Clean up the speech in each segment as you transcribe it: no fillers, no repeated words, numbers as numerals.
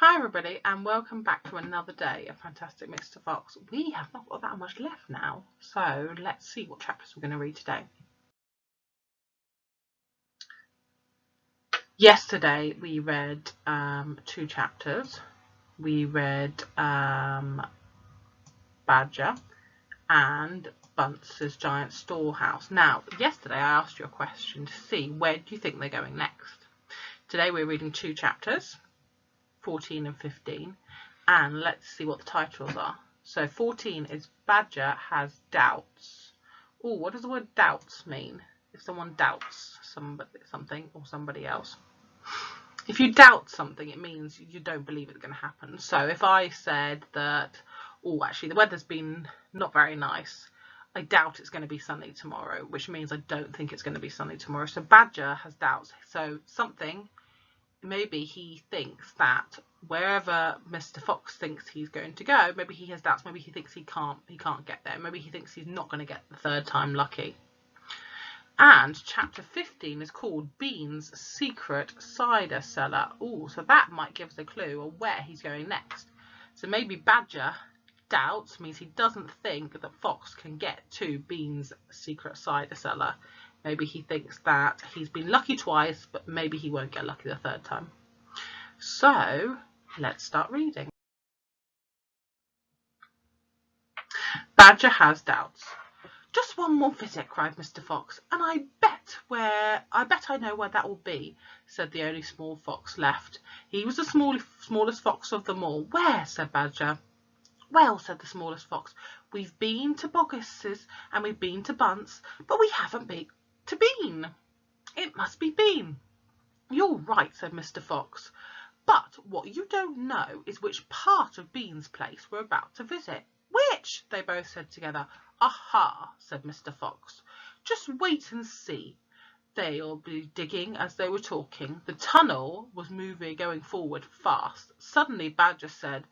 Hi everybody and welcome back to another day of Fantastic Mr. Fox. We have not got that much left now, so let's see what chapters we're going to read today. Yesterday we read 2 chapters. We read Badger and Bunce's Giant Storehouse. Now, yesterday I asked you a question to see where do you think they're going next. Today we're reading 2 chapters, 14 and 15, and let's see what the titles are. So 14 is Badger has doubts. Oh, what does the word doubts mean? If someone doubts something or somebody else. If you doubt something, it means you don't believe it's going to happen. So if I said that, oh, actually the weather's been not very nice, I doubt it's going to be sunny tomorrow, which means I don't think it's going to be sunny tomorrow. So Badger has doubts. So something, maybe he thinks that wherever Mr. Fox thinks he's going to go, maybe he has doubts, maybe he thinks he can't get there, maybe he thinks he's not going to get the 3rd time lucky. And chapter 15 is called Bean's Secret Cider Cellar. Oh, so that might give us a clue of where he's going next. So maybe Badger doubts means he doesn't think that Fox can get to Bean's Secret Cider Cellar. Maybe he thinks that he's been lucky twice, but maybe he won't get lucky the 3rd time. So let's start reading. Badger has doubts. Just one more visit, cried Mr. Fox, and I bet I know where that will be, said the only small fox left. He was the smallest fox of them all. Where? Said Badger. Well, said the smallest fox, we've been to Boggis's and we've been to Bunce, but we haven't been to Bean. It must be Bean. You're right, said Mr. Fox, but what you don't know is which part of Bean's place we're about to visit. Which? They both said together. Aha, said Mr. Fox. Just wait and see. They'll be digging as they were talking. The tunnel was going forward fast. Suddenly Badger said,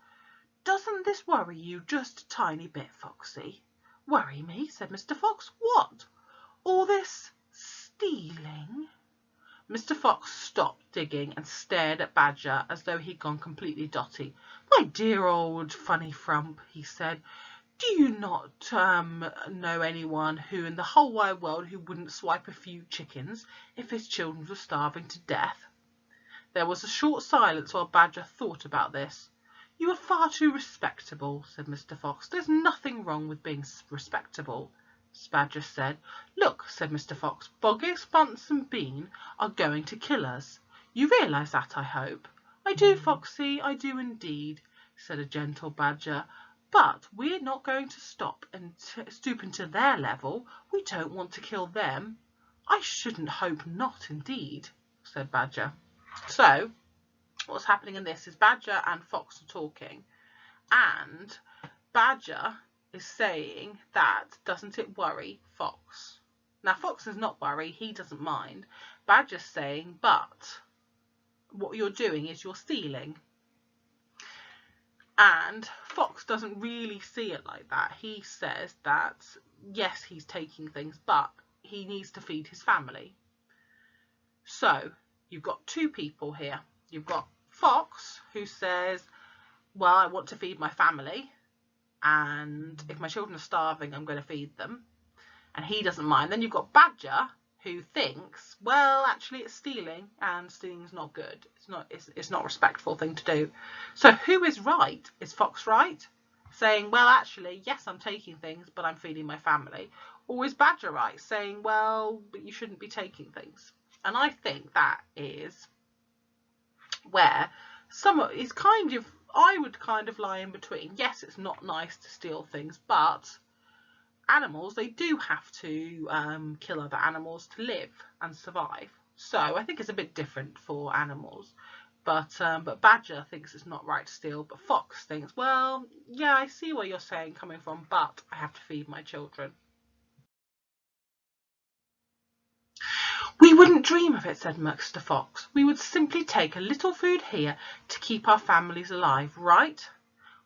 Doesn't this worry you just a tiny bit, Foxy? Worry me, said Mr. Fox. What? All this stealing? Mr. Fox stopped digging and stared at Badger as though he'd gone completely dotty. My dear old funny frump, he said, do you not know anyone who in the whole wide world who wouldn't swipe a few chickens if his children were starving to death? There was a short silence while Badger thought about this. You are far too respectable, said Mr. Fox. There's nothing wrong with being respectable, Badger said. Look, said Mr. Fox, Boggis, Bunce and Bean are going to kill us. You realise that, I hope? I do, Foxy, I do indeed, said a gentle Badger. But we're not going to stop and stoop into their level. We don't want to kill them. I shouldn't hope not, indeed, said Badger. So, what's happening in this is Badger and Fox are talking, and Badger is saying that doesn't it worry Fox? Now Fox is not worried, he doesn't mind. Badger's saying, but what you're doing is you're stealing. And Fox doesn't really see it like that. He says that yes, he's taking things, but he needs to feed his family. So you've got 2 people here. You've got Fox, who says, well, I want to feed my family, and if my children are starving, I'm going to feed them, and he doesn't mind. Then you've got Badger, who thinks, well, actually it's stealing, and stealing's not good. It's not a respectful thing to do. So who is right? Is Fox right, saying, well, actually, yes, I'm taking things, but I'm feeding my family? Or is Badger right, saying, well, but you shouldn't be taking things? And I think that is where I would kind of lie in between. Yes, it's not nice to steal things, but animals, they do have to kill other animals to live and survive. So I think it's a bit different for animals. But Badger thinks it's not right to steal, but Fox thinks, well, yeah, I see where you're saying coming from, but I have to feed my children. We wouldn't dream of it, said Mr. Fox. We would simply take a little food here to keep our families alive, right?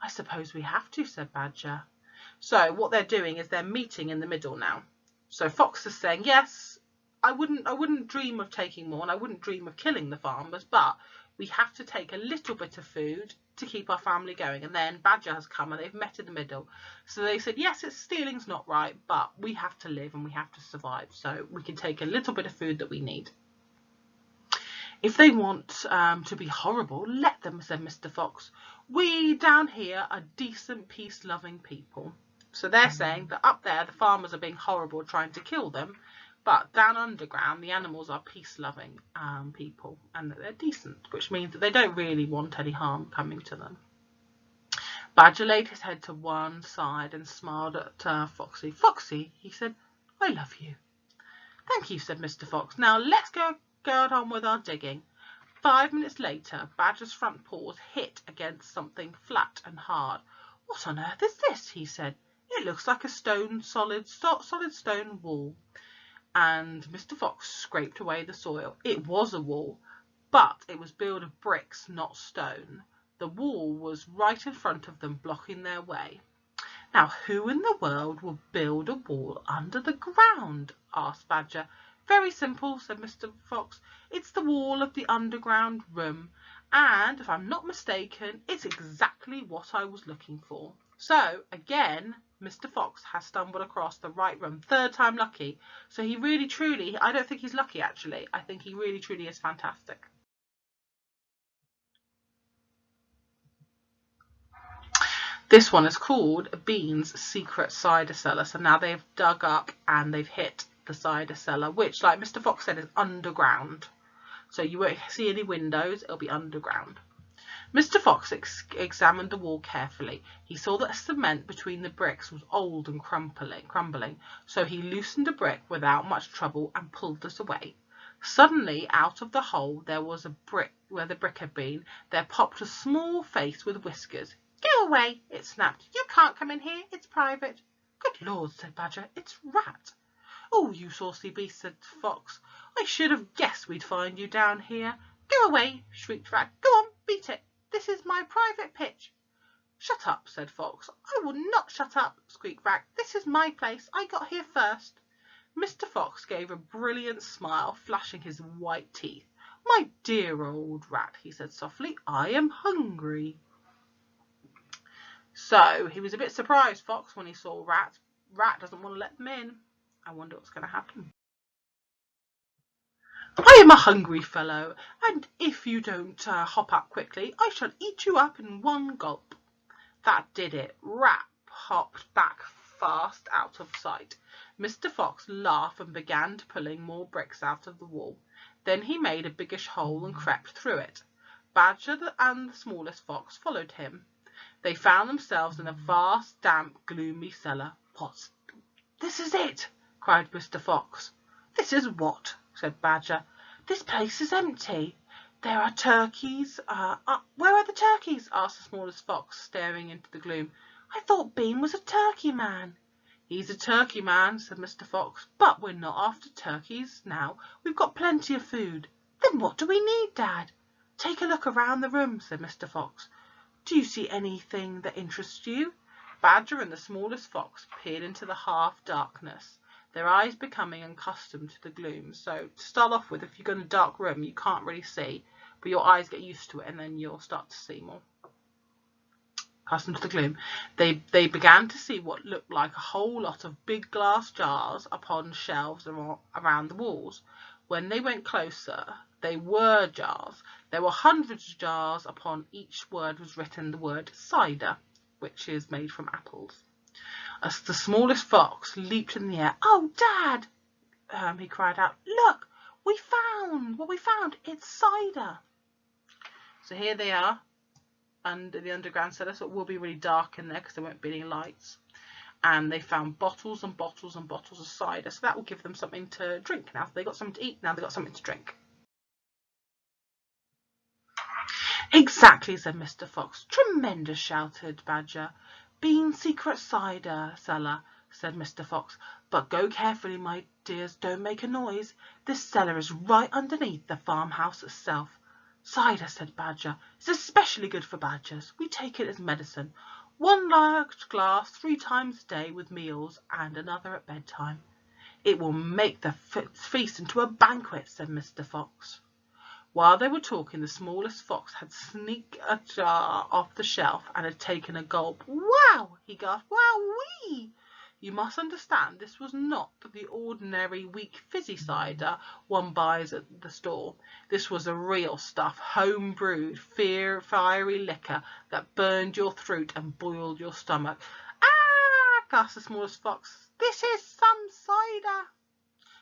I suppose we have to, said Badger. So what they're doing is they're meeting in the middle now. So Fox is saying, yes, I wouldn't dream of taking more, and I wouldn't dream of killing the farmers, but We have to take a little bit of food to keep our family going. And then Badger has come and they've met in the middle. So they said, yes, stealing's not right, but we have to live and we have to survive. So we can take a little bit of food that we need. If they want to be horrible, let them, said Mr. Fox. We down here are decent, peace-loving people. So they're saying that up there the farmers are being horrible, trying to kill them, but down underground the animals are peace-loving people and that they're decent, which means that they don't really want any harm coming to them. Badger laid his head to one side and smiled at Foxy. Foxy, he said, I love you. Thank you, said Mr. Fox. Now let's go on with our digging. 5 minutes later, Badger's front paws hit against something flat and hard. What on earth is this? He said. It looks like a solid stone wall. And Mr. Fox scraped away the soil. It was a wall, but it was built of bricks, not stone. The wall was right in front of them, blocking their way. Now, who in the world will build a wall under the ground? Asked Badger. Very simple, said Mr. Fox. It's the wall of the underground room, and if I'm not mistaken, it's exactly what I was looking for. So, again, Mr. Fox has stumbled across the right room. 3rd time lucky. So he really, truly, I don't think he's lucky, actually. I think he really, truly is fantastic. This one is called Bean's Secret Cider Cellar. So now they've dug up and they've hit the cider cellar, which, like Mr. Fox said, is underground. So you won't see any windows, it'll be underground. Mr. Fox examined the wall carefully. He saw that cement between the bricks was old and crumbling, so he loosened a brick without much trouble and pulled this away. Suddenly, out of the hole there was a brick where the brick had been. There popped a small face with whiskers. Go away, it snapped. You can't come in here, it's private. Good Lord, said Badger, it's Rat. Oh, you saucy beast, said Fox. I should have guessed we'd find you down here. Go away, shrieked Rat. Go on, beat it. This is my private pitch. Shut up, said Fox. I will not shut up, squeaked Rat. This is my place. I got here first. Mr. Fox gave a brilliant smile, flashing his white teeth. My dear old Rat, he said softly, I am hungry. So he was a bit surprised, Fox, when he saw Rat. Rat doesn't want to let them in. I wonder what's going to happen. I am a hungry fellow, and if you don't hop up quickly, I shall eat you up in one gulp. That did it. Rat hopped back fast out of sight. Mr. Fox laughed and began pulling more bricks out of the wall. Then he made a biggish hole and crept through it. Badger and the smallest fox followed him. They found themselves in a vast, damp, gloomy cellar. What? This is it, cried Mr. Fox. This is what? Said Badger. This place is empty. There are turkeys. Where are the turkeys? Asked the smallest fox, staring into the gloom. I thought Bean was a turkey man. He's a turkey man, said Mr. Fox, but we're not after turkeys now. We've got plenty of food. Then what do we need, Dad? Take a look around the room, said Mr. Fox. Do you see anything that interests you? Badger and the smallest fox peered into the half-darkness, their eyes becoming accustomed to the gloom. So to start off with, if you go in a dark room, you can't really see, but your eyes get used to it and then you'll start to see more. Accustomed to the gloom, they began to see what looked like a whole lot of big glass jars upon shelves around the walls. When they went closer, they were jars. There were hundreds of jars. Upon each word was written the word cider, which is made from apples. As the smallest fox leaped in the air, "Oh, Dad!" He cried out, "Look, we found! It's cider!" So here they are under the underground cellar, so it will be really dark in there because there won't be any lights. And they found bottles and bottles and bottles of cider, so that will give them something to drink. Now they've got something to eat, now they've got something to drink. Exactly, said Mr. Fox. Tremendous, shouted Badger. Bean's secret cider cellar, said Mr. Fox. But go carefully, my dears, don't make a noise. This cellar is right underneath the farmhouse itself. Cider, said Badger, is especially good for badgers. We take it as medicine. 1 large glass 3 times a day with meals, and another at bedtime. It will make the feast into a banquet, said Mr. Fox. While they were talking, the smallest fox had sneaked a jar off the shelf and had taken a gulp. "Wow!" he gasped. "Wow-wee!" You must understand, this was not the ordinary weak fizzy cider one buys at the store. This was the real stuff, home-brewed, fiery liquor that burned your throat and boiled your stomach. "Ah!" gasped the smallest fox. "This is some cider."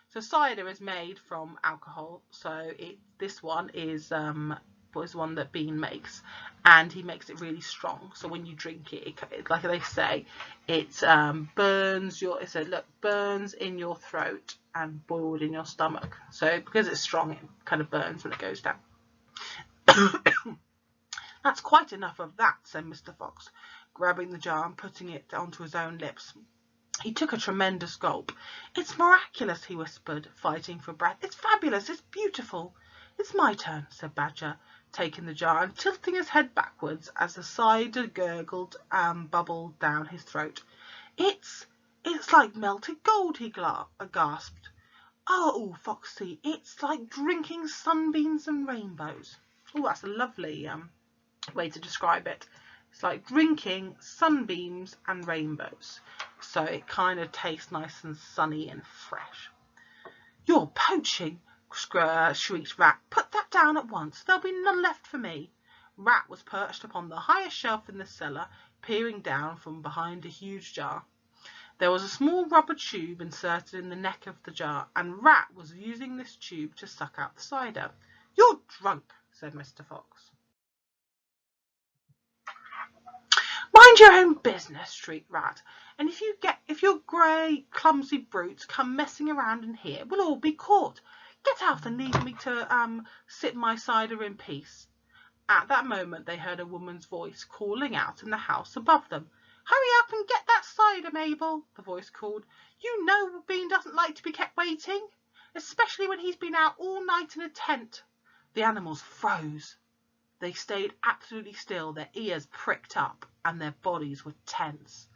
So cider is made from alcohol. So this one is one that Bean makes, and he makes it really strong. So when you drink it, like they say, it burns burns in your throat and boiled in your stomach. So because it's strong, it kind of burns when it goes down. "That's quite enough of that," said Mr. Fox, grabbing the jar and putting it onto his own lips. He took a tremendous gulp. "It's miraculous," he whispered, fighting for breath. "It's fabulous. It's beautiful." "It's my turn," said Badger, taking the jar and tilting his head backwards as the cider gurgled and bubbled down his throat. It's like melted gold," he gasped. "Oh, Foxy, it's like drinking sunbeams and rainbows." Oh, that's a lovely way to describe it. It's like drinking sunbeams and rainbows. So it kind of tastes nice and sunny and fresh. "You're poaching," shrieked Rat. "Put that down at once. There'll be none left for me." Rat was perched upon the highest shelf in the cellar, peering down from behind a huge jar. There was a small rubber tube inserted in the neck of the jar, and Rat was using this tube to suck out the cider. "You're drunk," said Mr. Fox. "Mind your own business," shrieked Rat. "And if your grey, clumsy brutes come messing around in here, we'll all be caught. Get out and leave me to sip my cider in peace." At that moment they heard a woman's voice calling out in the house above them. "Hurry up and get that cider, Mabel," the voice called. "You know Bean doesn't like to be kept waiting, especially when he's been out all night in a tent." The animals froze. They stayed absolutely still, their ears pricked up and their bodies were tense.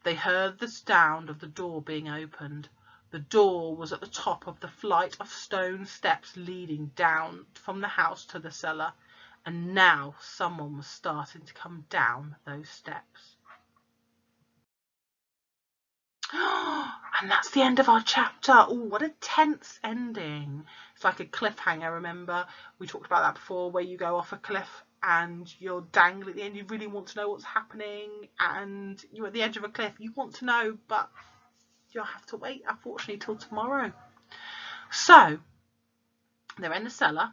They heard the sound of the door being opened. The door was at the top of the flight of stone steps leading down from the house to the cellar, and now someone was starting to come down those steps. And that's the end of our chapter. Oh, what a tense ending. It's like a cliffhanger, remember? We talked about that before, where you go off a cliff and you're dangling at the end. You really want to know what's happening, and you're at the edge of a cliff. You want to know, but you'll have to wait, unfortunately, till tomorrow. So, they're in the cellar.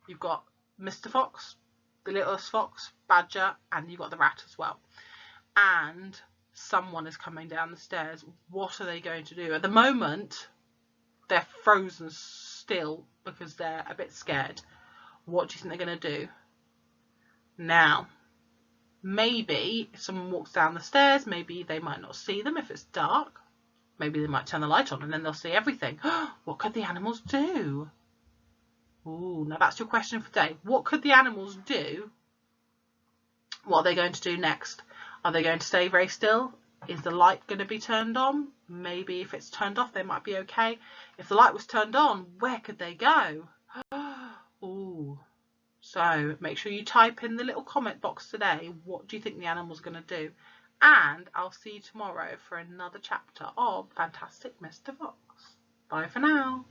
You've got Mr. Fox, the littlest fox, Badger, and you've got the rat as well. And someone is coming down the stairs. What are they going to do? At the moment, they're frozen still because they're a bit scared. What do you think they're going to do? Now, maybe if someone walks down the stairs, maybe they might not see them if it's dark. Maybe they might turn the light on and then they'll see everything. What could the animals do? Ooh, now that's your question for today. What could the animals do? What are they going to do next? Are they going to stay very still? Is the light going to be turned on? Maybe if it's turned off, they might be okay. If the light was turned on, where could they go? Ooh. So make sure you type in the little comment box today. What do you think the animal's going to do? And I'll see you tomorrow for another chapter of Fantastic Mr. Fox. Bye for now.